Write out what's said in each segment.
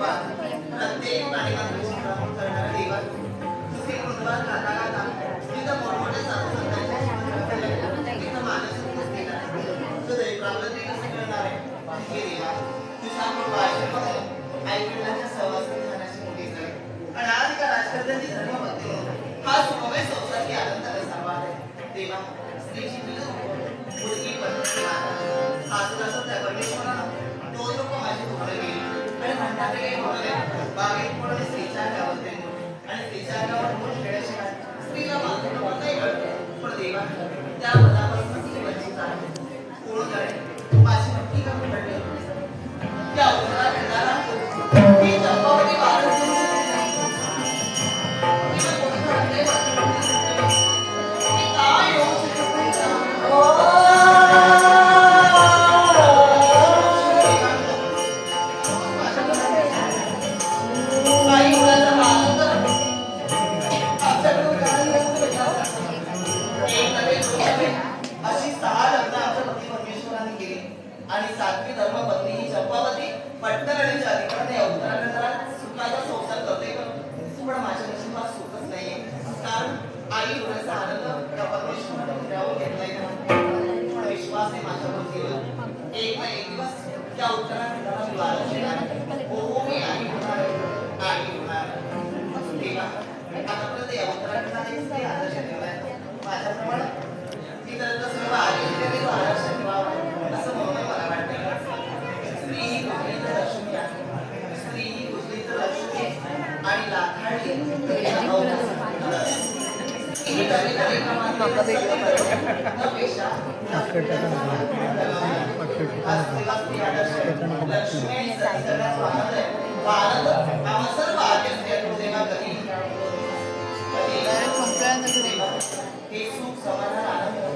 प्रत्येक प्राणिकांची राखण करणारा देवा तुझे गुणगान गाता गाता तिथं मोठमोठ्या साधू संतांच्या तिथं मानसिक नसलेला हृदय प्राबल्य कसं करणार आहे हे देवा तुझ्या कृपा आशीर्वाद आईवडिलांच्या सहवासात राहण्याची मोठी झाली आणि आज एका राजकन्याची धर्मपत्नी हा सुखमय संसार की आनंद असावा देवा स्त्रीची मुलगी पत्नी माता असं त्या परमेश्वरानं दोन लोक माझी धोरण गेली आणि म्हणतात काही म्हणाले बागेत पडले स्त्रीच्या अंगावर आणि स्त्रीच्या अंगावर म्हणून खेळाशिवाय स्त्रीला बांधून नाही कळत पण देवा त्या पदापासून ती वंचित आहे कोण जाणे माझी नक्की कमी पडले त्या उत्तरा भेटणारा ही चंपावती वारस आणि सात्विक धर्मपत्नी ही चंपावती पट्टणीच्या अधिकाराने उत्तराखंडात सुखाचा संसार करते पण माझ्या नशिबात सुखच नाहीये कारण आई होण्याचा आनंद त्या परमेश्वराने उद्यावून घेतलाय पण विश्वासने माझ्यावर केलं एक ना एक दिवस त्या उत्तराखंडाला मी वारस येणार हो मी आई होणार देवा आतापर्यंत या उत्तराखंडात एक स्त्री आदर्श ठेवलाय माझ्याप्रमाणे इतर सर्व आदर्श आदर्श ठेवावा असं म्हणून मला वाटतं स्त्री ही कुठली तर लक्ष्मी आहे स्त्री ही कुठली तर लक्ष्मी आणि लाखाडी हे सुख समाधान आनंद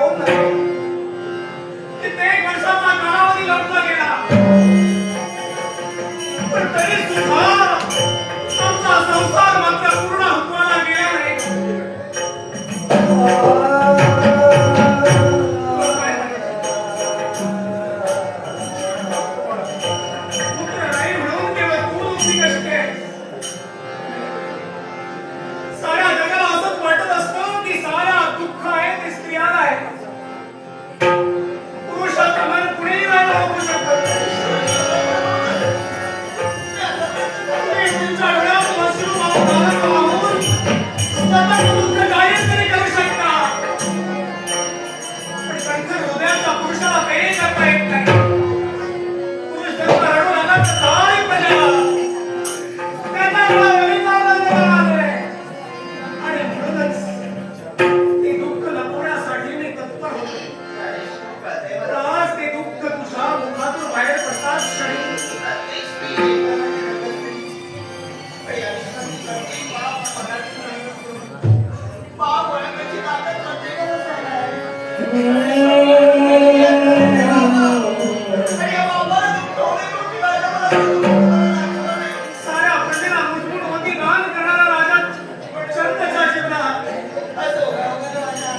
होऊन जाते. कित्येक वर्षाचा कालावधी लढला गेला, पण तरी सुद्धा आमचा संसार मात्र पूर्ण हुकमाला गेला नाही. पुत्र नाही म्हणून केवळ तू दुःखी कशी आहे? साऱ्या जगाला असंच वाटत असतं की सारा दुःख आहे ते स्त्रियाला आहे. पुरुषाचं मन कुणीही नाही ओळखू शकत. तुम्ही तुमच्या डोळ्यात अश्रू वाहून स्वतःचं दुःख जाहीर तरी करू शकता, पण कणखर हृदयाच्या पुरुषाला काही करता येत नाही. पुरुष जन्म रडू लागला तर सारी प्रजा त्यांना आणि म्हणूनच ते दुःख लपवण्यासाठी मी तत्पर होतो. आज ते दुःख तुझ्या मुखातून बाहेर पडतात क्षणी. बाप ओळखायची ताकद प्रत्येकालाच आहे. आणि या बापाला दुःख होणे कोणती राजा मला साऱ्या प्रजेला मुठभर दान करणारा राजा चंद्रच्या जीवनात असो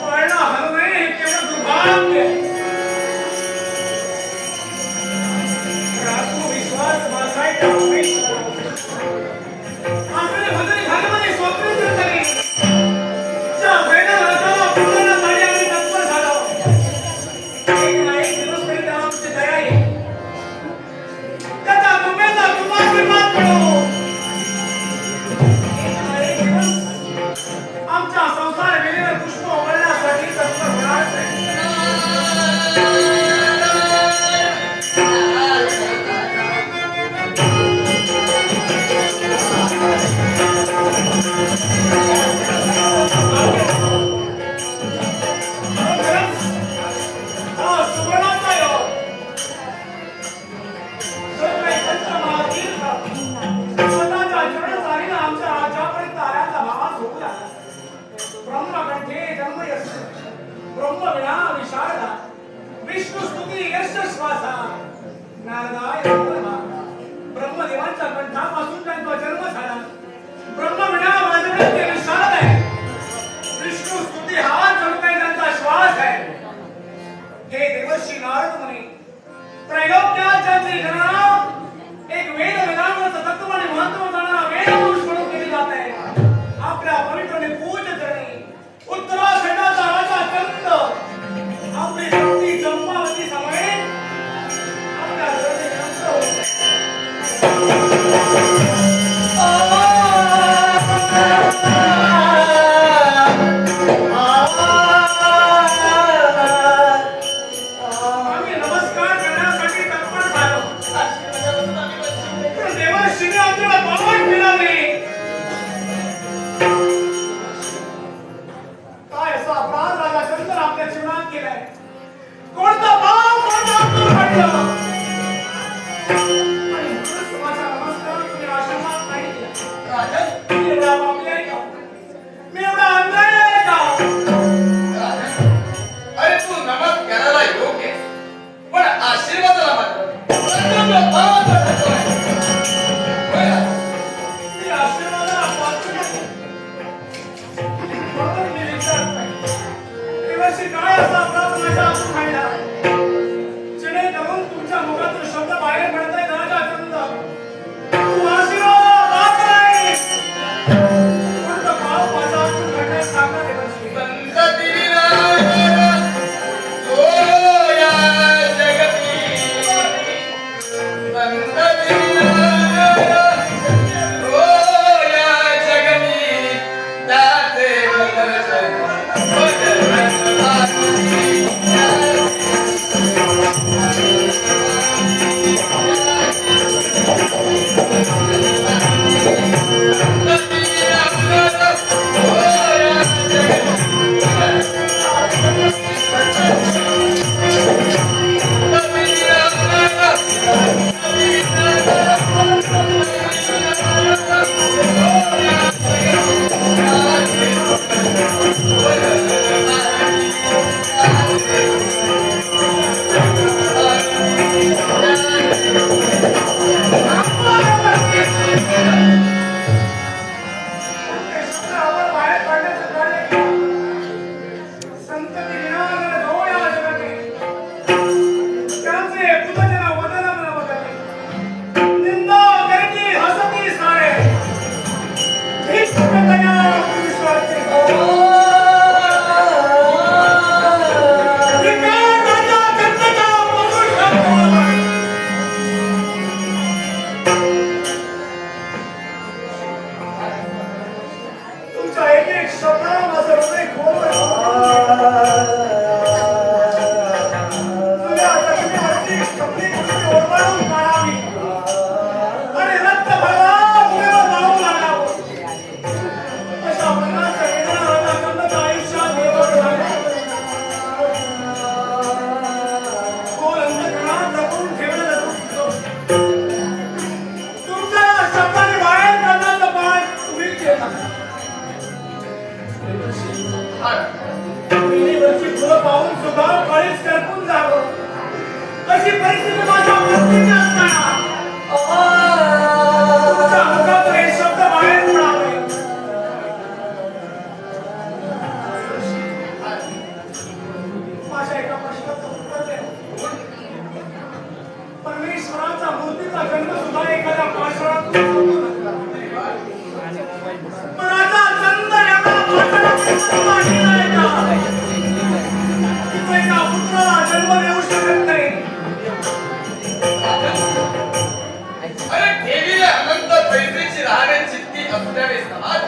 पळणं हलवणे हे केवळ दुर्भाग्य. पण आत्मविश्वास वाचायचा आपले भजन घालमध्ये स्वप्न तरी ज्या वेळेला राजाला पूर्णसाठी आम्ही तत्पर झालो, एक ना एक दिवस तरी त्याला आमची दया येईल. त्याचा तुम्हाला तुम्हा निर्माण करू. एक ना एक दिवस आमच्या संसार वेळेवर पुष्प उमलण्यासाठी तत्पर होणारच आहे. ब्रह्मदेवांच्या कंठापासून त्यांचा जन्म झाला. ब्रह्मविणा वाजवण्यात ते विशारद आहे. विष्णू स्तुती हा जणू काही त्यांचा श्वास आहे. हे देवर्षी नारद मुनी, त्रैलोक्यात ज्यांची गणना एक वेद वेदांगाचं तत्व आणि महत्व जाणारा वेदपुरुष म्हणून केली जाते, आपल्या पवित्र आणि पूज्य चरणी उत्तराखंडाचा राजा चंद आपली भक्ती चंपावती समेत आपल्या चरणी नमस्कार होते. आम्ही नमस्कार करण्यासाठी तत्पर झालो. पण देवर्षीने आमच्याला पावन मिळाली. काय असा अपराध राजा चंद्र आपल्या जीवनात केलाय? कोणता पाप कोणता अक्कल घडलं? आणि म्हणूनच माझा नमस्कार तुम्ही आश्रमात नाही केला. राजन मी एवढा पापी आहे का? मी एवढा अंधारी आहे का? अरे तू नमस्कार करायला योग्य, पण आशीर्वादाला मात्र प्रचंड भावाचा ठसका आहे. होय ना? मी आशीर्वादाला पात्र नाही. म्हणून मी विचारत नाही. देवर्षी काय असा अपराध माझ्या हातून घडला, जेणेकरून तुमच्या मुखातून शब्द बाहेर पडतायत राजा चंद? तू आशीर्वादाला पात्र आहे. कोणतं पाप माझ्या हातून घडलंय सांगा देवर्षी. संततीला तो या जगती, संततीला तो या जगती, त्याचे बदल बदल असा मूर्तीचा जन्म सुद्धा एखाद्या पाषाणातून होतो नसला. पण आता चंद एका पाषाणातून जन्म घेतलाय का? तो एका पुत्राला जन्म देऊ शकत नाही. अरे ठेवीले अनंत पैसेची राहण्याची ती असल्याने समाज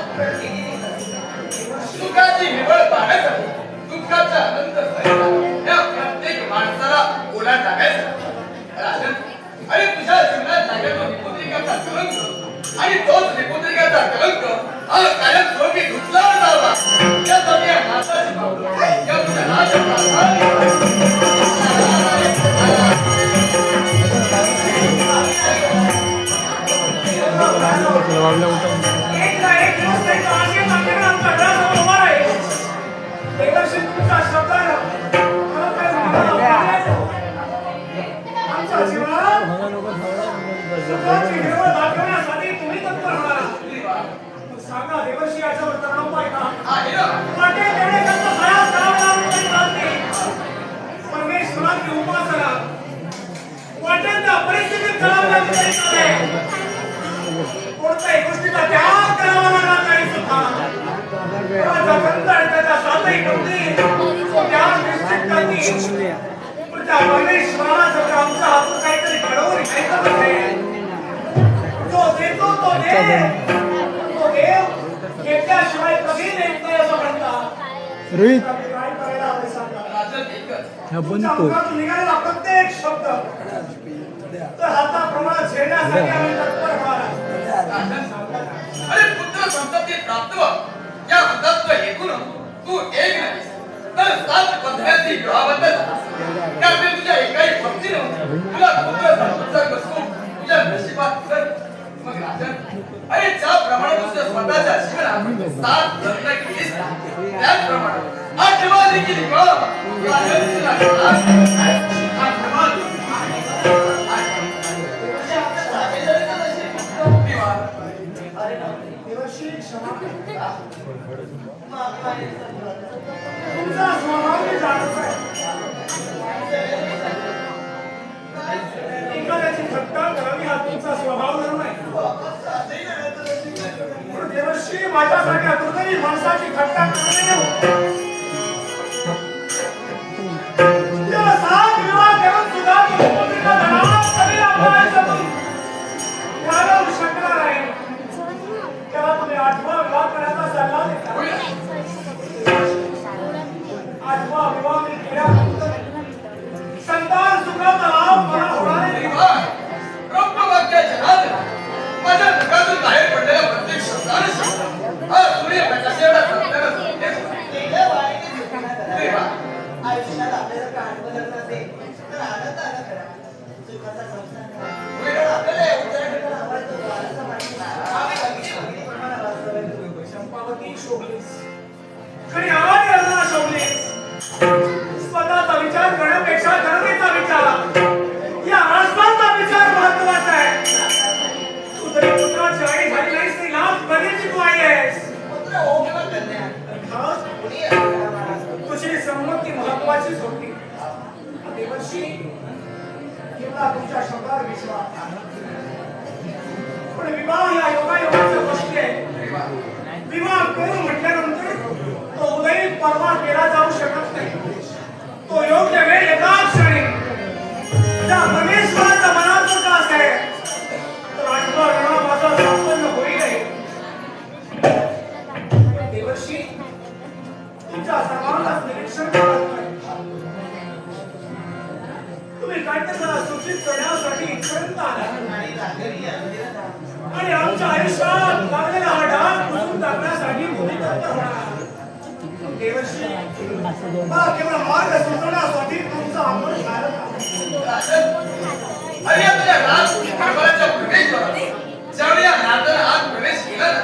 सुखाची निवड पाहण्यासाठी दुःखाच्या अनंत सैन्यात या प्रत्येक माणसाला ओला टाकायचा. राजन, अरे तुझ्या जीवनात लागेल तो निपुत्रिकाचा कलंक आणि तोच निपुत्रिकाचा कलंक हा कायम स्वरूपी धुतला जावा. यासाठी या नाथाची भावना या तुझ्या एकदा एक दिवस त्याच्या आशेत आपल्याला आमचा डोळ्यासमोर उभा राहील. देवर्षी तुमच्या शब्दाला मला काय म्हणायचं? आमच्या जीवनात सुखाची हिरवळ दाखवण्यासाठी तुम्ही तत्पर होणार. सांगा देवर्षी याच्यावर तणाव उपाय का? वाटेल तेवढे त्यांचा प्रयास करावा लागला तरी चालते. परमेश्वराची उपासना वाटेल त्या परिस्थितीत करावी लागली तरी चालेल. कोणत्याही गोष्टीचा त्याग करावा लागला तरी सुद्धा राजा चंद्र आणि त्याच्या सातही पत्नी तो त्याग निश्चित करतील. पण त्या परमेश्वराला जर आमच्या हातून काहीतरी घडवून घ्यायचं असेल, जो देतो तो देव घेतल्याशिवाय कधी देत नाही असं म्हणतात. रोहित काय करायला हवे सांगा? हा तुमच्या बनतो मुखातून निघालेला प्रत्येक शब्द तर हाताप्रमाणे झेडण्यासाठी आम्ही तत्पर होणार आहोत. अरे पुत्र संतती प्राप्त या अंतत्व हेतून तू एक नाही तर 7 पत्न्यांची विवाहबद्ध झालास. त्यामुळे तुझ्या एकाही भक्तीनं तुला पुत्राचा संसर्ग सुख तुझ्या नशिबात कर. मग राजन, अरे ज्याप्रमाणे तुझ्या स्वतःच्या जीवनात 7 लग्न केलीस त्याचप्रमाणे आठवा देखील विवाह राजन तुला आठवा देवर्षी क्षमा करा. तुमचा स्वभाव मी जाणत आहे. एखाद्याची थट्टा करावी हा तुमचा स्वभाव धर्म आहे. पण देवर्षी माझ्यासारख्या दुर्दैवी माणसाची थट्टा करणे त्याला 7 विवाह करून सुद्धा तो पत्रिका धनावर कधी लाभायचं त्याला शकणार आहे. त्याला तुम्ही 8वा विवाह करण्याचा सल्ला देता. 8वा विवाह मी केल्यानंतर संतान सुखाचा लाभ मला होणार आहे. ब्रह्मवाक्याच्या नादात माझ्या मुखातून बाहेर पडलेल्या प्रत्येक शब्दाने हा सूर्यप्रकाश एवढा सत्याला आयुष्यात आपल्याला काय आठवण नसेल तर आनंदानं करा. सुखाचा संसार करा. आपल्याला उद्या हवायचं वारसा माहिती आम्ही भगिनी प्रमाणात वास्तव्य चंपावती शोभलीस खरी आवाज यांना शोभलीस. स्वतःचा विचार करण्यापेक्षा जनतेचा विचार या राष्ट्राचा विचार महत्वाचा आहे. तू जरी पुत्राची आई झाली नाहीस तरी लाभ बनीची तू आई आहेस. पुत्र हो किंवा कन्या खास कुणी असणारा माणूस तुझी संमती महत्वाचीच होती. देवर्षी केवढा तुमच्या शब्दावर विश्वास. पण विवाह या योगायोगाच्या गोष्टी आहे. विवाह करून म्हटल्यानंतर तो उदयी परवा केला जाऊ शकत नाही. तो योग्य वेळ एका क्षणी त्या परमेश्वराच्या मनात जर असेल तर 8वा विवाह माझा संपन्न होईल. देवर्षी तुमच्या सर्वांनाच निरीक्षण करत आहे. तुम्ही काहीतरी मला सूचित करण्यासाठी इथपर्यंत आला आणि लागलेली अंजिरा आणि आमच्या आयुष्यात लागलेला हा डाग पुसून टाकण्यासाठी तुम्ही तत्पर होणार. देवर्षी हा केवळ मार्ग सुचवण्यासाठी तुमचा अंमल झाला. अरे या तुझ्या राज कारभाराच्या प्रवेशद्वारात ज्यावेळी या नात्यानं आत प्रवेश केला ना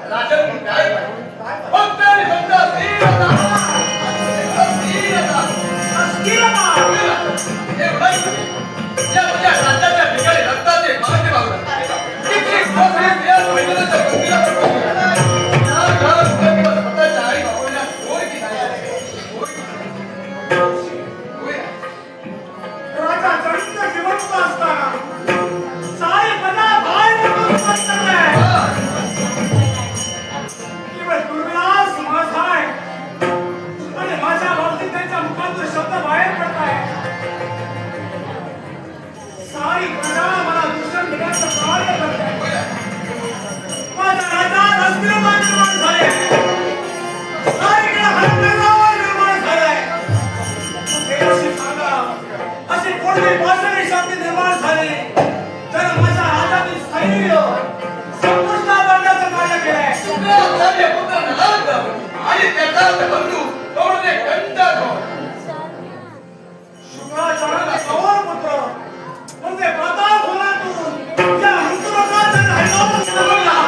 राजन म्हणून काय पाहिजे फक्त आणि फक्त स्थिरता. एवढंच नाही. या तुझ्या राज्याच्या ठिकाणी रक्ताचे मागे वागतात. किती मोठे या महिन्याच्या गंभीर प्रकरणात या गावात किंवा स्वतःच्या आई बाबांना होय की नाही? होय. राजा चरित्र जिवंत असताना आपली पाषाणी शक्ती निर्माण झाली तर माझ्या हातातील स्थैर्य संपुष्टात आणण्याचं कार्य केलंय. शुक्राचार्य पुत्र नलांद आणि त्याचा बंधू तोडणे कंटाळतो. शुक्राचार्याचा सौर पुत्र म्हणजे पाताळ खोलातून या मृत्यूलोकाचा राहिला समजला.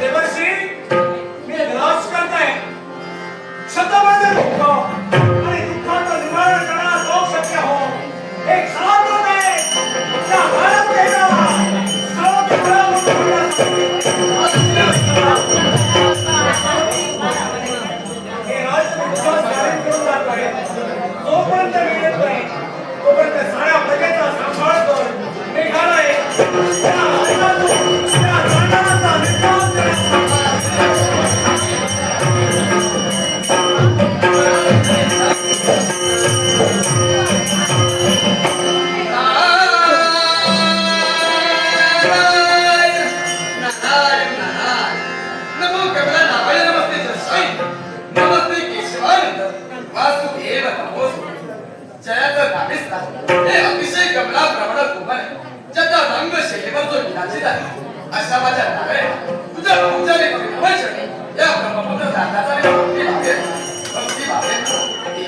देवर्षी मी विलास करताय. शतमध्ये दुःख आणि दुःखाचं निवारण करण्यास अशक्य हो. एक साधन आहे त्या भारत देशाला सर्व हे राज्य विश्वास जाहीर करून जातोय. जोपर्यंत मी येतोय तोपर्यंत साऱ्या प्रजेचा सांभाळ कर. मेघालय त्या राज्यातून त्या चांडाळाचा निकाल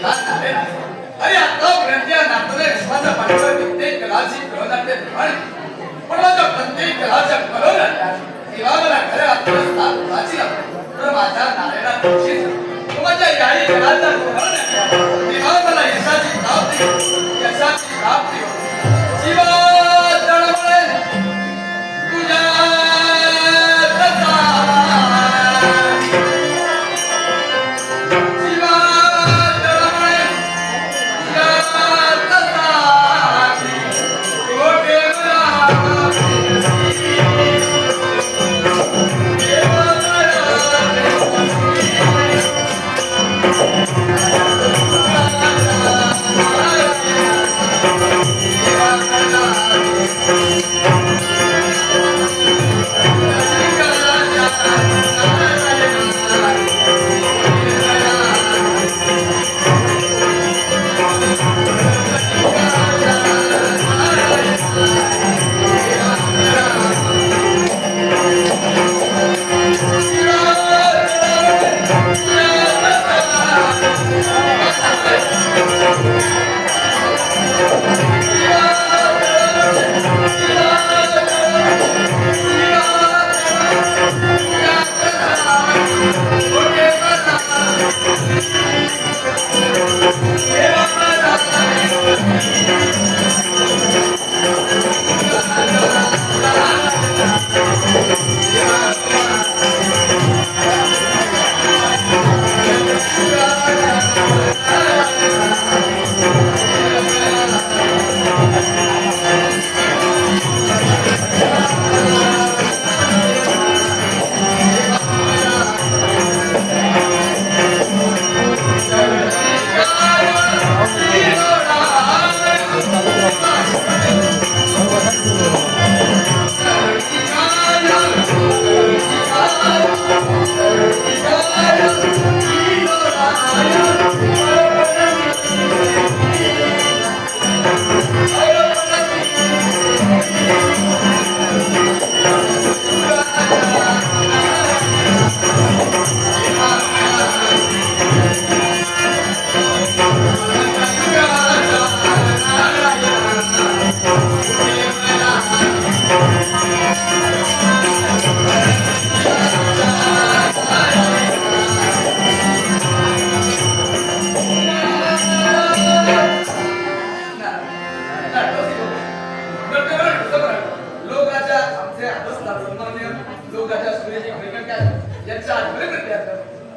अरे आतापर्यंत या नात्याने विश्वाचा पाठीवर कित्येक कलाची कळवणारे पण माझ्या प्रत्येक कलाच्या कळवणाऱ्या तेव्हा मला खरं आत्मस्थान वाची तर माझ्या नारायणा तुझीच माझ्या याही कलाचा कळवणाऱ्या तेव्हा मला यशाची प्राप्ती जीवा तळमळे तुझ्या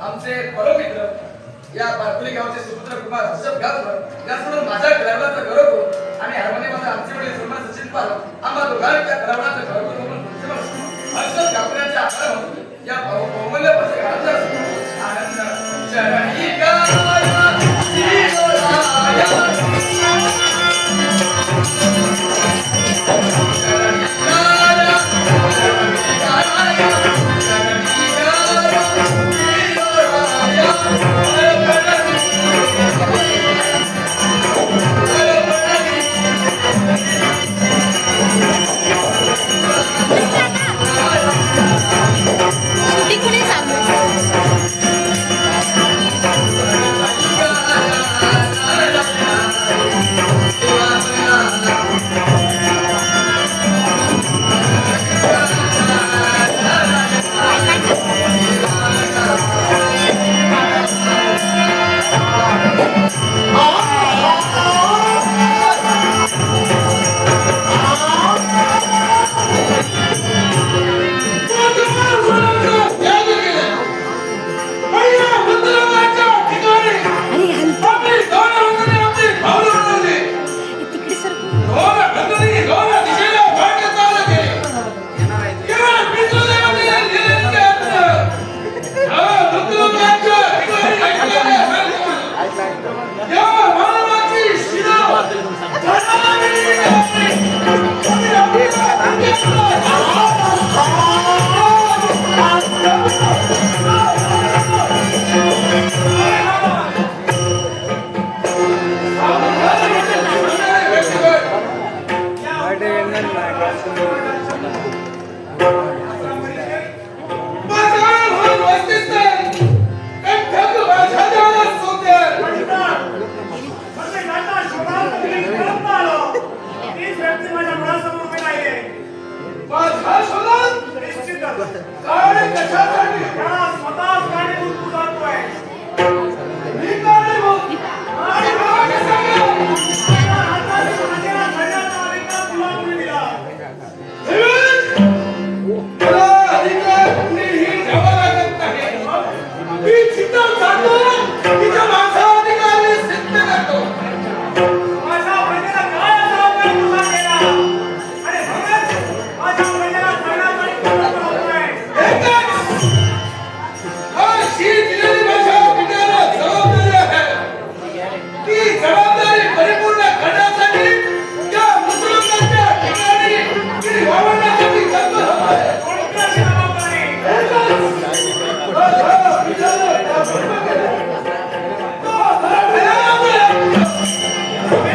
आमचे परममित्र या बारकुली गावचे सुपुत्र कुमार हर्षद गावकर यासोबत माझ्या कलावराचा गौरव करून आणि हार्मोनियममध्ये आमचे वडील सन्मान सचिन पालक आम्हा दोघांच्या कलावराचा गौरव करून हर्षद गावकरांच्या आभार मानतो. या बहुमूल्य पदकाचा आनंद चरणी गाया माझा सोडून निश्चितच काय कशासाठी त्याला स्वतःच कारणीभूत तू जातोय. मी कारणीभूत आणि मला काय सांगा त्या हाताने माझ्या सगळ्यांना अधिकार तुला कोणी दिला? मला अधिकार कुणीही द्यावा लागत नाही. मी जिथं जातो तिथं माझा अधिकार मी सिद्ध करतो. माझ्या प्रजेला काय असा उपयोग तुला केला? आणि म्हणूनच माझ्या प्रजेला सगळ्यांसाठी पूर्ण बनवतोय. एकच अशी दिलेली माझ्या पित्याला जबाबदारी आहे. ती जबाबदारी परिपूर्ण करण्यासाठी त्या मुसलमानांच्या ठिकाणी मी वावरण्यासाठी तत्पर आहे. कोणती अशी जबाबदारी? विचारलं, त्या बरोबर केलं. तो खरा खरा हे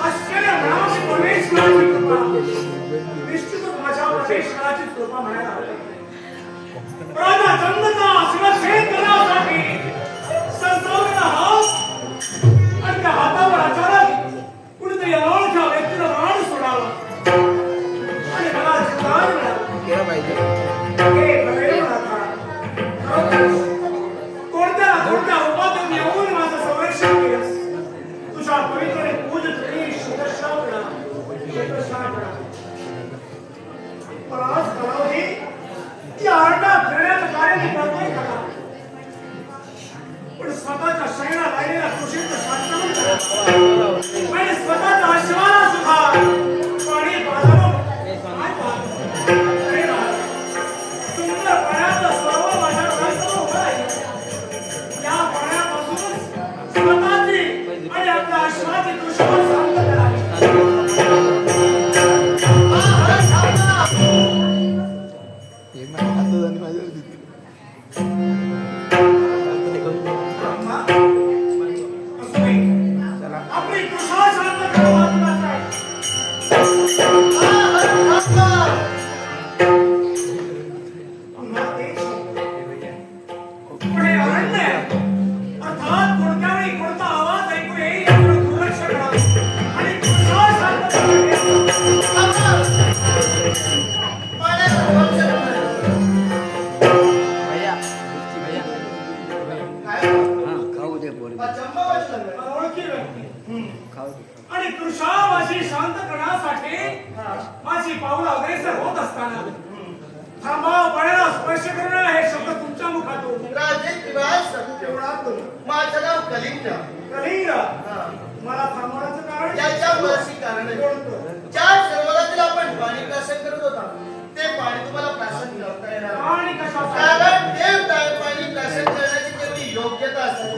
आश्चर्य म्हणावं की परमेश्वराची कृपा. निश्चितच माझ्या परमेश्वराची कृपा म्हणायला हवी. प्राणा जन्मता शिवछेद करण्यासाठी संसावलेला हात आणि त्या हातावर अचानक कुणीतरी अनोळख्या व्यक्तीला बाण सोडावा आणि मला जीवदान मिळालं. हे प्रेमनाथा, कोणत्या ना कोणत्या रूपातून येऊन माझं संरक्षण केलंस. तुझ्या पवित्र पूजित शीतशापणा पण आज कालावधी या आरडा फिरण्याचं कार्य मी करतोय खरा, पण स्वतःच्या शरीरात आलेल्या कृषीचं शांतवन करा आणि स्वतःच्या आशिवाला सुधार. पाणी बाजारात काय पाहतो? अरे बाळा, सुंदर पाण्याचं सर्व माझ्या डोळ्यासमोर उभं आहे. या पाण्यापासूनच स्वतःची आणि आपल्या आशिवाची दुश्मन शांत करावी. आपली कृषा शांत करावी. पुन्हा तेच पुढे अरण्य अर्थात कोणत्या वेळी कोणता आवाज ऐकू येईल याकडे दुर्लक्ष करावे आणि कृषा शांत करावी. अनोळखी व्यक्ती आणि कृषावाशी शांत करण्यासाठी माझी पाऊल अग्रेसर होत असताना थांबा, पाण्याला स्पर्श करू नये हे शब्द तुमच्या मुखातून. माझं नाव कलिंग. कलिंग, मला थांबवण्याचं कारण याच्या वर्षी कारण ज्या सरोवरातील आपण पाणी प्राशन करत होता ते पाणी तुम्हाला प्राशन करता येणार नाही. आणि कशासाठी? कारण ते पाणी प्राशन करण्याची तेवढी योग्यता असेल.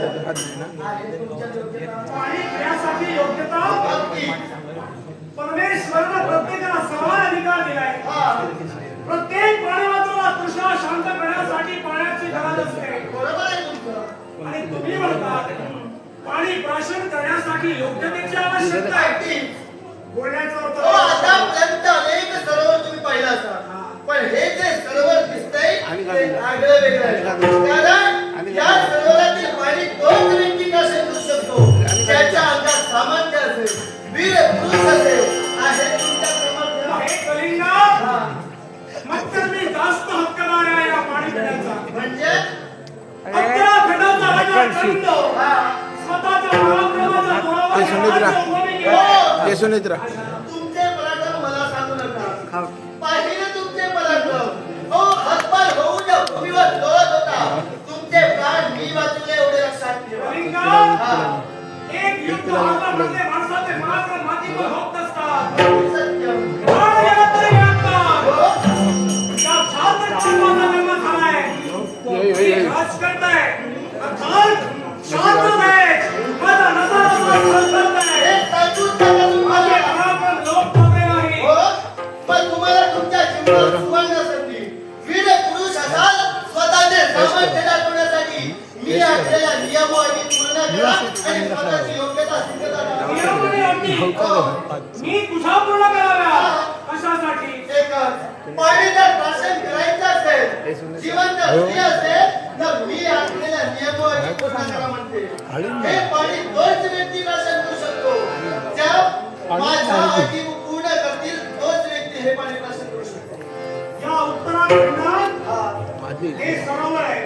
आहे तुमच्या योग्यता? पाणी पिण्यासाठी योग्यता अगदी. परमेश्वरानं प्रत्येकाला समान अधिकार दिलाय. प्रत्येक प्राणीमात्राला तृष्णा शांत करण्यासाठी पाण्याची गरज असते. बरोबर आहे तुमचं. आणि तुम्ही म्हणता पाणी प्राशन करण्यासाठी योग्यतेची आवश्यकता आहे. बोलण्याचा अर्थ आतापर्यंत अनेक सरोवर तुम्ही पाहिलं असाल, पण हे जे सरोवर दिसतंय ते आगळं वेगळं आहे. कारण या सरोवरातील पाणी तोच व्यक्ती प्राशन करू शकतो ज्याच्या अंगात सामर्थ्य असेल, वीर पुरुष असेल. आहे तुमच्या सामर्थ्य? हे कलिंगा, मग तर मी जास्त हक्कदार आहे या पाणी पिण्याचा. म्हणजे उत्तराखंडाचा राजा चंद स्वतःच्या पराक्रमाचा दुरावा सुनित्रा तुमचे पराक्रम मला सांगू नका. पाहिले तुमचे पराक्रम. हो, हातपाय होऊ द्या भूमीवर लोळत होता. तुमचे प्राण मी वाचवले एवढे लक्षात ठेवा. कलिंगा, एक युद्ध हातामध्ये माणसाचे पराक्रम मातीवर होत नसतात. सत्यम. प्राण गेला तरी लागतात. या छात्रपती माझा जन्म झालाय. मी राज करताय. अर्थात शांत देश माझा नसा संकल्प आहे. हे सांगून नका माझे तुम्हाला. पराक्रम लोप पावले नाही. हो, पण तुम्हाला तुमच्या जीवनात सुवर्ण संधी. वीर पुरुष असाल, स्वतःचे सामर्थ्य दाखवण्यासाठी मी आपल्याला नियम आणि पूर्ण करा आणि स्वतःची योग्यता सिद्ध करा. नियमाने अटी. मी तुझ्या पूर्ण कराव्या. कशासाठी? एकच, पाणी जर प्राशन करायचं असेल, जिवंत स्त्री असेल, तर मी आपल्याला नियम आणि पूर्ण करा म्हणते. हे पाणी तोच व्यक्ती प्राशन करू शकतो. ज्या माझ्या अटी पूर्ण करतील तोच व्यक्ती हे पाणी प्राशन करू शकतो. या उत्तराखंडात हे सरोवर आहे.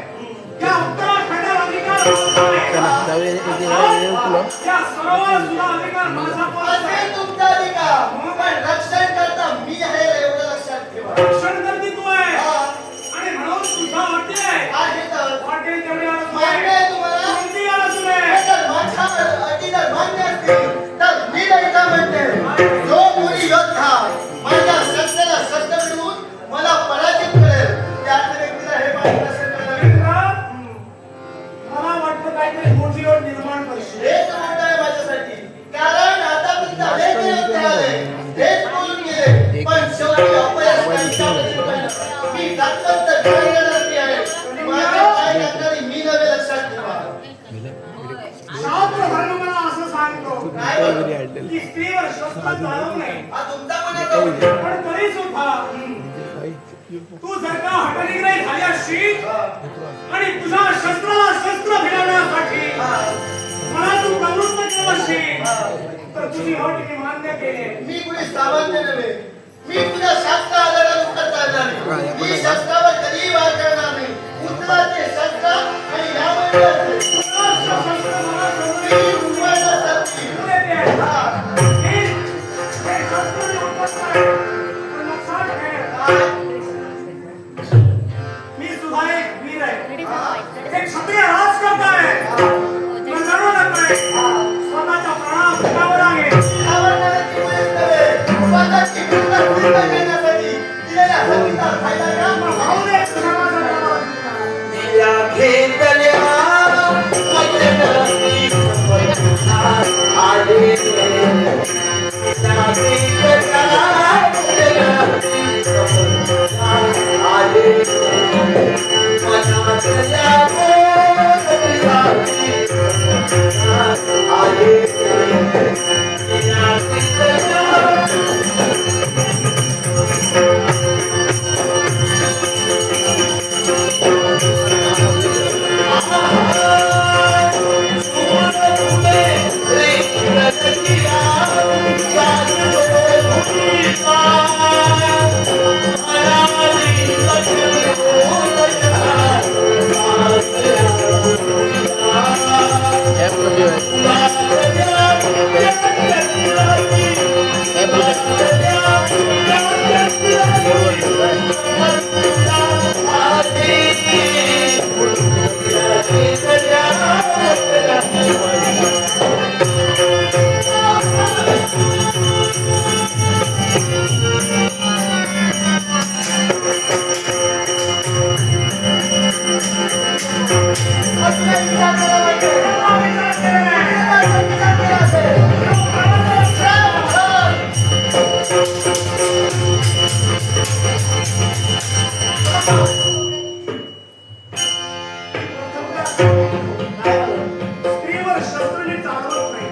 या उत्तराखंडात अधिकार माझा आहे. या सरोवर सुद्धा अधिकार माझा पण असे आहे. तुमचा अधिकार, पण रक्षण करता मी आहे एवढं लक्षात ठेवा. रक्षण करती तू आहे आणि म्हणून तुझा अटी आहे. आहे तर वाटेल तेवढी अडचण मान्य आहे तुम्हाला? कोणती अडचण आहे? जर माझ्या अटी जर मान्य असतील तर मी नाही का म्हणते, जो कोणी योद्धा माझ्या शस्त्राला शस्त्र मिळवून मला पराजित करेल त्याच व्यक्तीला हे पाणी प्राशन करावे. हेच बोलून गेले, पण शेवटी अपयश मी जातवंत घराण्यावरती आहे. माझे काय करणारे मी नव्हे, लक्षात ठेवा. शास्त्र धर्म मला असं सांगतो काय बोलतो? की स्त्रीवर शस्त्र चालवू नये. हा तुमचा पण एक होता. पण तरी सुद्धा तू जर का हटनिग्रही झाली असशील आणि तुझ्या शस्त्राला शस्त्र भिडवण्यासाठी मला तू प्रवृत्त केलं असशील तर तुझी अट मी मान्य केली. मी कुणी सामान्य नव्हे. मी तुझ्या शास्त्र आधारानुसार चालणार नाही. मी शस्त्रावर कधीही वार करणार नाही. उचला ते शस्त्र आणि यामध्ये शस्त्र मला मी सोडून उठवायला सांगते. पुढे दे. हे शस्त्र मी उठवत नाही. पण लक्षात ठेव, मी सुद्धा एक वीर आहे. एक क्षत्रिय राजकर्ता आहे. पण लढू नये. स्वतःचा प्राण फुटावर आहे. आवडणाऱ्याची मदत करे. स्वतःची भूमिका पूर्ण करण्यासाठी दिलेल्या हक्कीचा फायदा घ्या. भाऊ दे समाजाला. दिल्या घेतल्या वचनाची सफलता आली. दिल्या घेतल्या वचनाची सफलता आली. मनातल्या बोलण्याची सफलता आली. दिल्या घेतल्या स्त्रीवर शस्त्र मी चालवत नाही.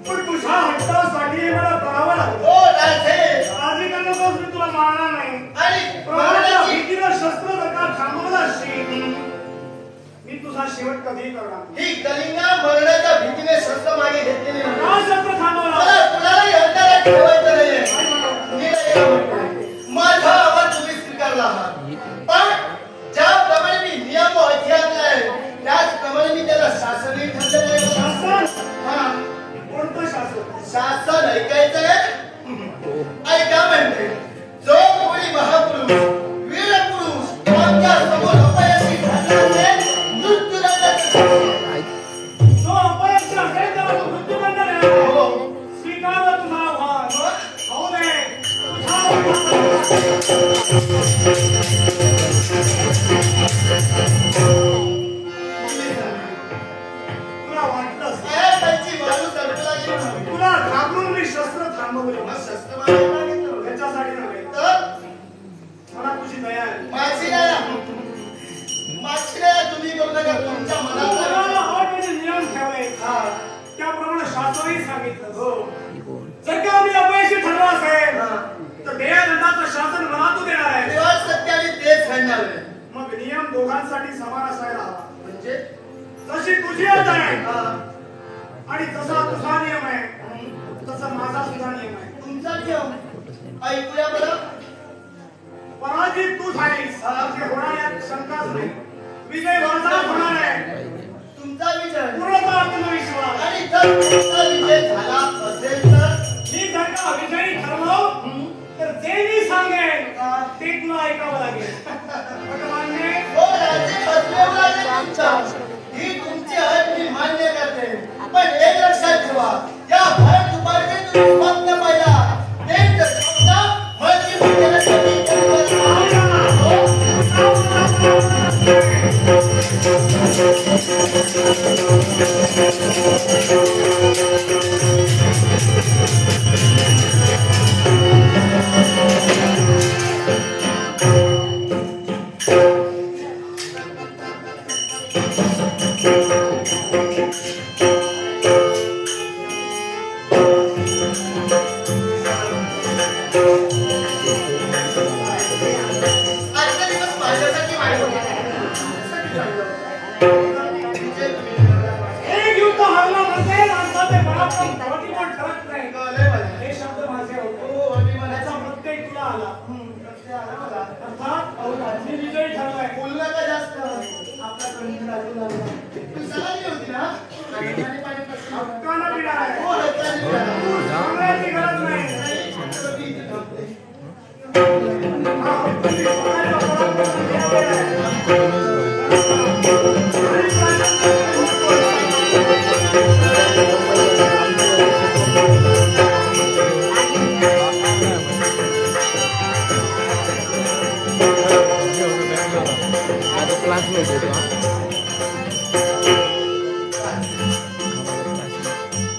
पण तुझ्या हट्टासाठी मला करावं लागतं. ओ राजे काळजी करू नकोस, मी तुला मारणार नाही. आणि पण माझ्या महाराजाची भीतीनं शस्त्र जर का थांबवलं असशील, मी तुझा शेवट कधीही करणार नाही. ही कलिंगा मरणाच्या भीतीने शस्त्र मागे घेतलेली नाही. का शस्त्र थांबवलं? मला कुणालाही अंतरात ठेवायचं नाहीये. मी नाही म्हणतोय. माझा आवाज तुम्ही स्वीकारला आहात. पण ज्याप्रमाणे मी नियम व अटी आणलाय त्याचप्रमाणे मी त्याला शासनही ठरलेलं आहे. शासन? हा, कोणतं शासन? शासन ऐकायचंय? ऐका म्हणते. जो कोणी महापुरुष वीर पुरुष आमच्या समोर अपयशी ठरला असेल, मृत्यूदंडाचं शासन. जो अपयशी असेल त्याला तू मृत्यूदंड देणार. हो. स्वीकार तुझा आव्हान. होऊ दे. तुझा आव्हान. तुला वाटलंच. त्यांची माणूस अडकला गेला. तुला घाबरून मी शस्त्र थांबवलं. मग शस्त्र मागे मागितलं. याच्यासाठी नव्हे. तर मला तुझी दया आहे. माझी नाही तुम्ही करू नका. तुमच्या मनात तुला अट आणि नियम ठेवले. हा. त्याप्रमाणे शासनही सांगितलं. हो. जर का मी अपयशी ठरलो असेल हा. तर देयदंडाचं शासन मला तू देणार आहे. तेव्हा सत्याने तेच घडणार आहे. मग नियम दोघांसाठी समान असायला हवा. म्हणजे जशी तुझी अट आहे हा, आणि जसा तुझा नियम आहे तसा माझा सुद्धा नियम आहे. तुमचा नियम ऐकूया बरं. पराजित तू झालीस हे होणार यात शंकाच नाही. विजय माझा होणार आहे. तुमचा विजय पूर्णतः आत्मविश्वास. आणि जर तुमचा विजय झाला असेल तर मी जर का विजयी ठरलो तर जे मी सांगेन ते तुला ऐकावं लागेल. पण मान्य? हो राजे बसलेला आहे तुमचा. ही तुमची अट मी मान्य करते. पण एक लक्षात ठेवा, या भर दुपारचे तुम्ही फक्त पाहिला तेच जर समजा मर्जी विजयासाठी हो. आणि पाणी कसं? हक्कानं पिणार आहे. हो, हक्काने पिणार. तू सांगायची गरज नाही. तर मी इथे थांबते. हा, तुम्ही सांगायला क्लासमेट होतो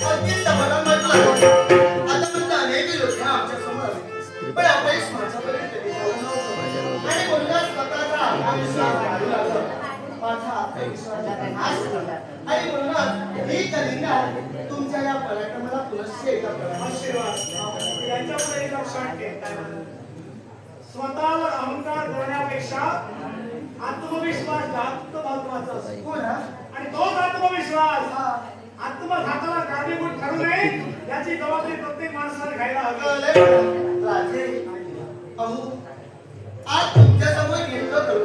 अगदीच समाधान वाटलं. आता म्हणजे अनेक लोक आमच्या समोर आले. पण अपयश माझ्यापर्यंत कधी आलं नव्हतं. आणि म्हणूनच स्वतःचा आत्मविश्वास वाढू लागला. माझा आत्मविश्वास ऱ्हास झाला. आणि म्हणूनच ही कलिंगा तुमच्या या पराक्रमाला पुनश्च एकदा प्रणाम. आशीर्वाद. यांच्यापुढे एक लक्षात ठेव. स्वतःवर अहंकार करण्यापेक्षा आत्मविश्वास जास्त महत्वाचा असतो. हो ना? आणि तोच आत्मविश्वास आत्मघाताला कारणीभूत ठरू नये याची जबाबदारी प्रत्येक माणसाने घ्यायला हवी. कळलंय? राजे, अहो, आज तुमच्या समोर घेतलं तर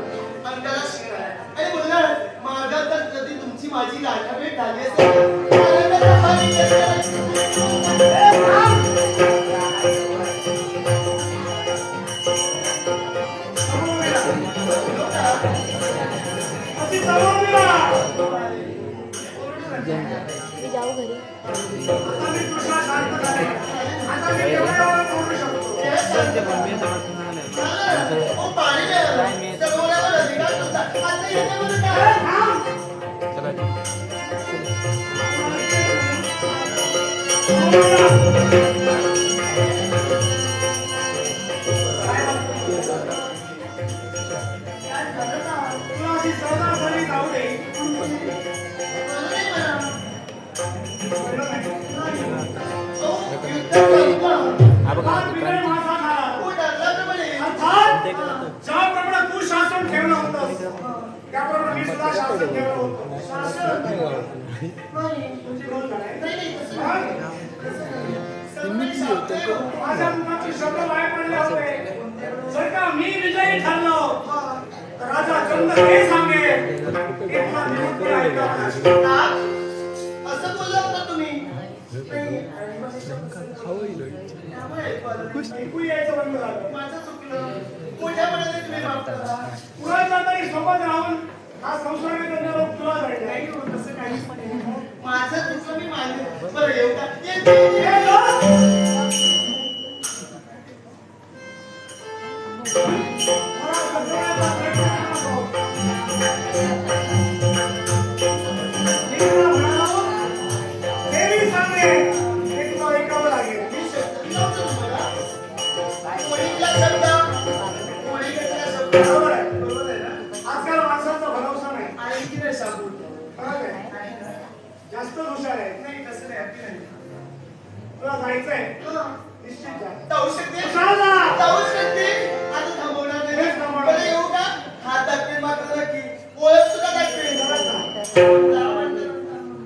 अंगाला शिकणार आहे. आणि म्हणूनच माझ्या तर कधी तुमची माझी गाठाभेट झाली असेल. आनंदाचा भाग व्यक्त अशी जबाबदारी मी जाऊ घरी. आता मी कृष्णा शांत झाले. आता मी केवढ्यावर बोलू शकतो. ओ, पाणी मिळालं. सगळ्यावर अधिकार तुमचा. आता याच्यामध्ये काय? तुला अशी सहजासहजी जाऊ दे. हात बिघडेल माझा घात. अर्थात ज्याप्रमाणे तू शासन ठेवलं होतंस त्याप्रमाणे मी सुद्धा शासन ठेवलं होतं. तुमची बोल काय? माझ्या मुखाचे शब्द बाहेर पडले होते. जर का मी विजयी ठरलो तर राजा चंद्र हे सांगेल की तुला निवृत्ती ऐकावं. असं बोलला होता तुम्ही. ऐकू यायचं बंद झालं. माझं चुकलं. मोठ्या मनाने तुम्ही माफ करा. कुणाच्या तरी सोबत राहून हा संसर्ग त्यांना लोक तुला नाही जायचं. हो, तसं काहीच नाही. माझं चुकलं, मी मान्य. बरं, येऊ का? येते. हे लोक मला समजवण्याचा प्रयत्न नको. मी तुला म्हणालो, हे मी सांगेन हे तुला ऐकावं लागेल. मी शब्द दिला होता तुम्हाला. कोणीतला शब्द, कोणीकडला शब्द. बरोबर आहे. बरोबर आहे ना? आजकाल माणसाचा भरोसा नाही. आहे की नाही शाबूत? बरोबर आहे. आहे ना? जास्त हुशार आहे. नाही, तसं नाही. अगदी नाही. तुला जायचंय हं. निश्चित जा. जाऊ शकते? कशाला जा? जाऊ शकते. आता थांबवणार नाही. हेच थांबवणार. बरं, येऊ का? हात दाखवेल मात्र नक्की. ओळख सुद्धा दाखवेल. जा म्हणतो.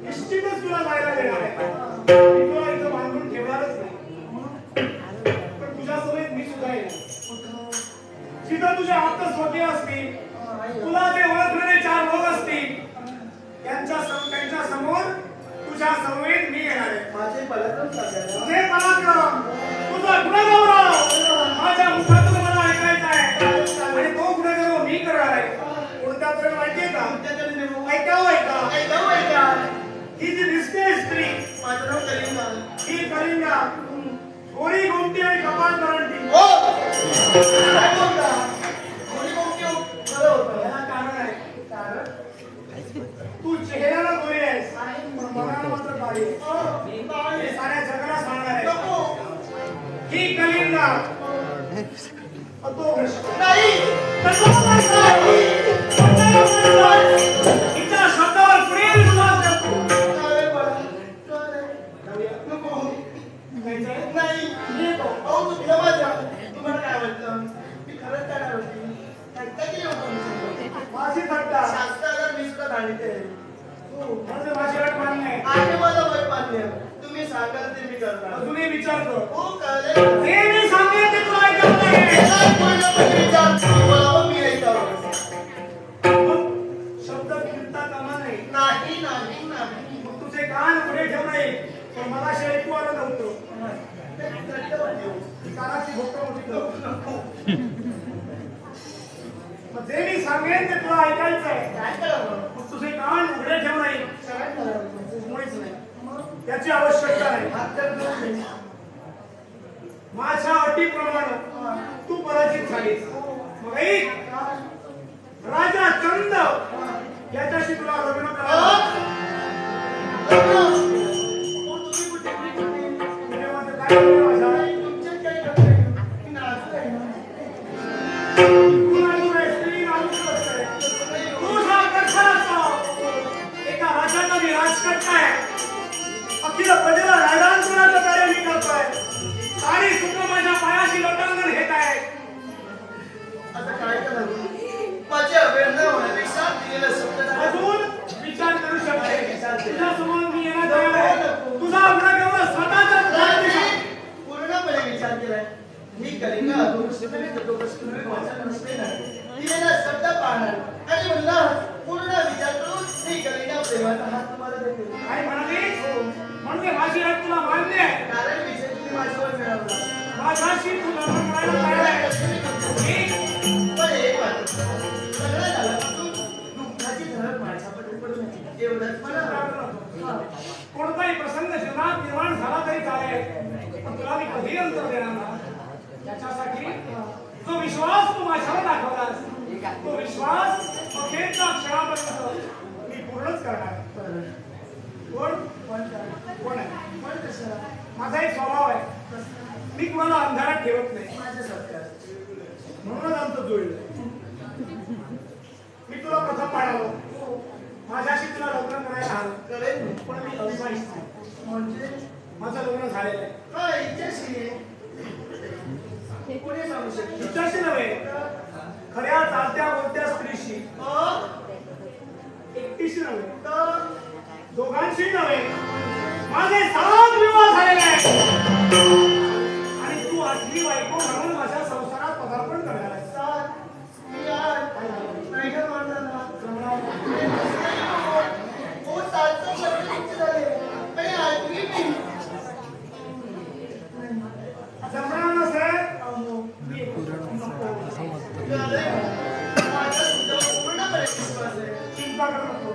निश्चितच तुला जायला देणार आहे. मी तुला इथं बांधून ठेवणारच नाही. पण तुझ्या सोबत मी सुद्धा येणार. जिथं तुझे आप्त स्वकीय असतील, तुला जे ओळखलेले चार लोक असतील, त्यांच्या समोर तुझ्या समवेत मी येणार आहे. माझे पराक्रम सांगायला. तुझे पराक्रम, तुझा गुणगौरव माझ्या मुखातून मला ऐकायचा आहे. आणि तो गुणगौरव मी करणार आहे. कोणत्या तरी माहितीये का? तुमच्याकडे नेमू. ऐकावं ऐका. ऐकावं ऐका. ही जी दिसते स्त्री, माझं नाव कलिंगा. ही कलिंगा गोरी गोमटी आणि कपाळ करंटी. हो. काय बोलता? कोणी कोणती हो? बरं होतं. याला कारण आहे. कारण? तू चेहऱ्याला गोरी आहेस पण मनाला मात्र काळी आहेस. हो. बाई. हे साऱ्या जगाला सांगणार आहे. नको. ही कलिंगा तो नाही. हिच्या शब्दावर पुढील विश्वास ठेवतो. चालेल मला. चालेल. नको. जायचंय? नाही. मी येतो. अहो, चुकलं माझं. तुम्हाला काय वाटतं? मी खरंच जाणार होती. थट्टा केली होती तुमच्यासोबत. माझी थट्टा. शास्त्राला मी सुद्धा धाडते. हो. माझं माझी अट मान्य आहे. आहे माझं वय मान्य. तुम्ही सांगाल ते मी करणार. अजूनही विचार कर. हो, कळले. जे मी सांगेन ते तुला ऐकावं लागेल. याला पहिलं म्हणजे विचार. तुम्ही बोलावं, मी ऐकावं. मग शब्द फिरता कामा नये. नाही, नाही, नाही. मग तुझे मग जे मी सांगेन ते तुला ऐकायचंय. काय करावं? मग तुझे कान उघडे ठेव नाही. काय करावं? मुळीच नाही. त्याची आवश्यकता नाही. हात तर धुवून घे. माझ्या अटीप्रमाणे तू पराजित झालीस. मग ऐक, राजा चंद याच्याशी तुला लग्न करावं. तुम्ही कुठे कुठे तुझे माझं काय होतं माझा? तुमच्यात काही करत नाही. मी नाचत आहे ना. तू नाचतोय, स्त्री नाचू असते. तुझा कसा असतो? एका राजाचा मी राज करताय. अखिल प्रजेला राजधानपणाचं कार्य मी करतोय. सारी सुख माझ्या पायाशी लोटांगण घेत आहे. आता काय करावं? माझ्या वेळ न होण्यापेक्षा दिलेलं शब्द अजून विचार करू शकते. तुझ्या समोर मी येणार तयार आहे. तुझा आपला केवळ स्वतःचाच राज दिसा. पूर्णपणे विचार केलाय. मी कलिंगा दोषी वाचन नसते ना. दिलेला शब्द पाळणार आणि म्हणलं पूर्ण विचार करून मी कलिंगा प्रेमाचा हात तुम्हाला देते. काय म्हणाली? म्हणजे माझी राग तुला मान्य आहे. कारण विजय तुम्ही माझ्यावर मिळवला. माझ्याशी तू लग्न करायला तयार आहे. पण एक वाटत सगळं झालं पासून दुःखाची झळक माझ्याकडे पडू नये एवढंच मला कोणताही प्रसंग जीवनात निर्माण झाला तरी चालेल, पण तुला मी कधी अंतर देणार नाही. त्याच्यासाठी जो विश्वास तू माझ्यावर दाखवलास, तो विश्वास अखेरच्या क्षणापर्यंत मी पूर्णच करणार. कोण कोण आहे? पण कसं माझा एक स्वभाव आहे, मी कुणाला अंधारात ठेवत नाही. माझं सरकार म्हणूनच आमचं जुळलं. मी तुला प्रथम पाडावं, माझ्याशी तुला लग्न करायला हवं. करेल मी. पण मी अविवाहित नाही. म्हणजे माझं लग्न झालेलं आहे. हा इच्छाशी आहे. कोणी सांगू शकतो? तुझ्याशी नव्हे, खऱ्या चालत्या बोलत्या स्त्रीशी. एकटीशी नव्हे, तर दोघांशी नव्हे, माझे 7 विवाह झालेले आहेत. आणि तू 8वी बायको म्हणून माझ्या संसारात पदार्पण करणार आहेस. सात मी आठ नाही का म्हणणार ना. जमणार हो सातचं शब्द तुमचे झाले आणि आठवी मी जमणार नसेल, अहो मी एकटं नको. माझा तुझा पूर्णपणे विश्वास आहे. चिंता करू नको.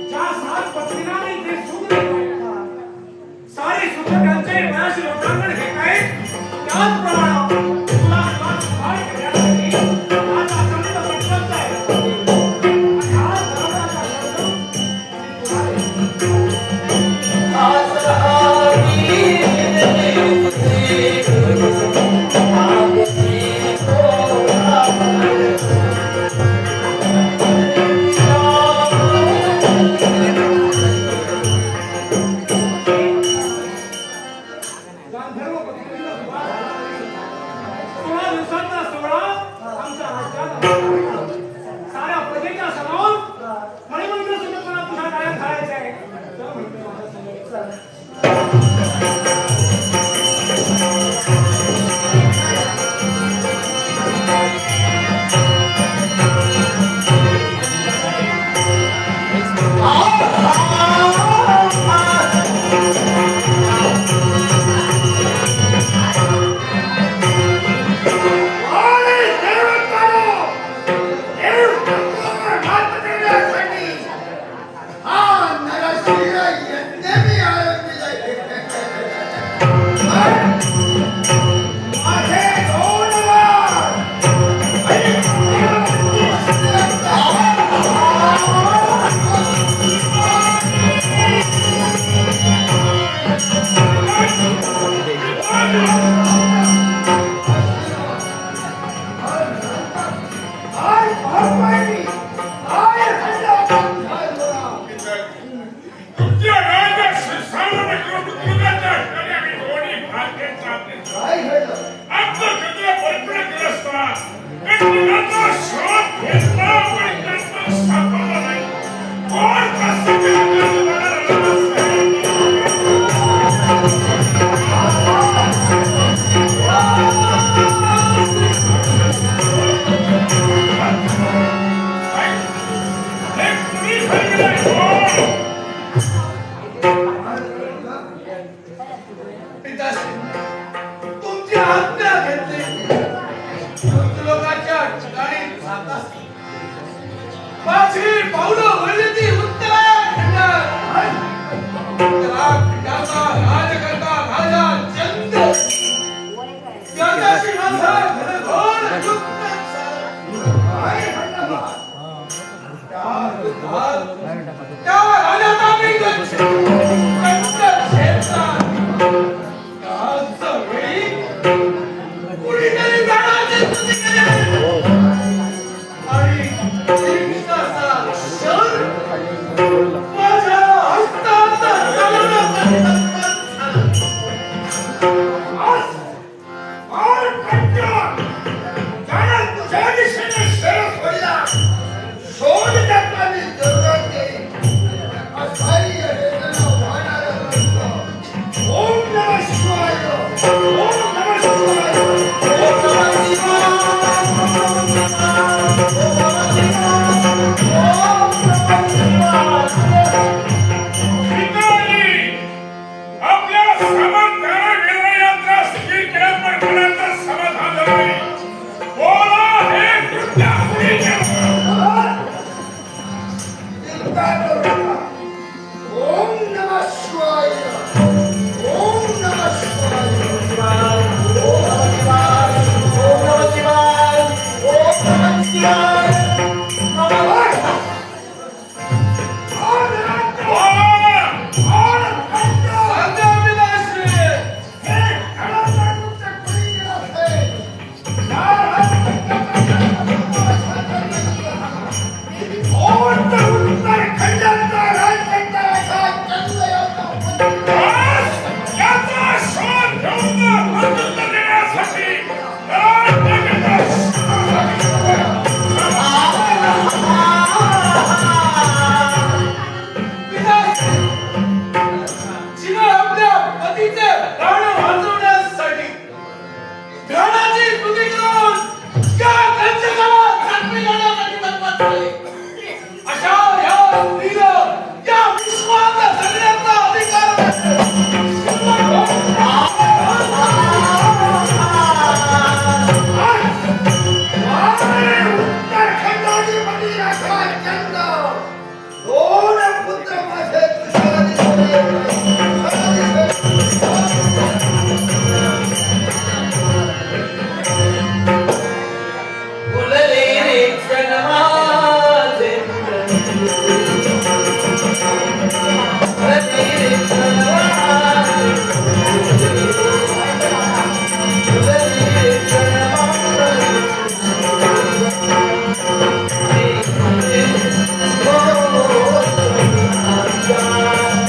ज्या 7 पत्नींना मी इथे सुख देतोय, सारे सुख त्यांचे वयाशी लोटांगण घेत आहेत. त्याचप्रमाणे तुला सुभाष करण्यासाठी माझा अखंड संकल्प आहे. आणि हा धर्माचा शब्द मी तुला देतो. गांधर्व पत्नीला विवाह झाला तरी सुद्धा त्याच्या सिंहासन घनघोर युक्त काय हल्ला त्या राजाचा मी कुणीतरी प्राणाची स्तुती केली आणि कृष्णाचा शर माझ्या हस्तात दोन पुत्र माझे तुझ्या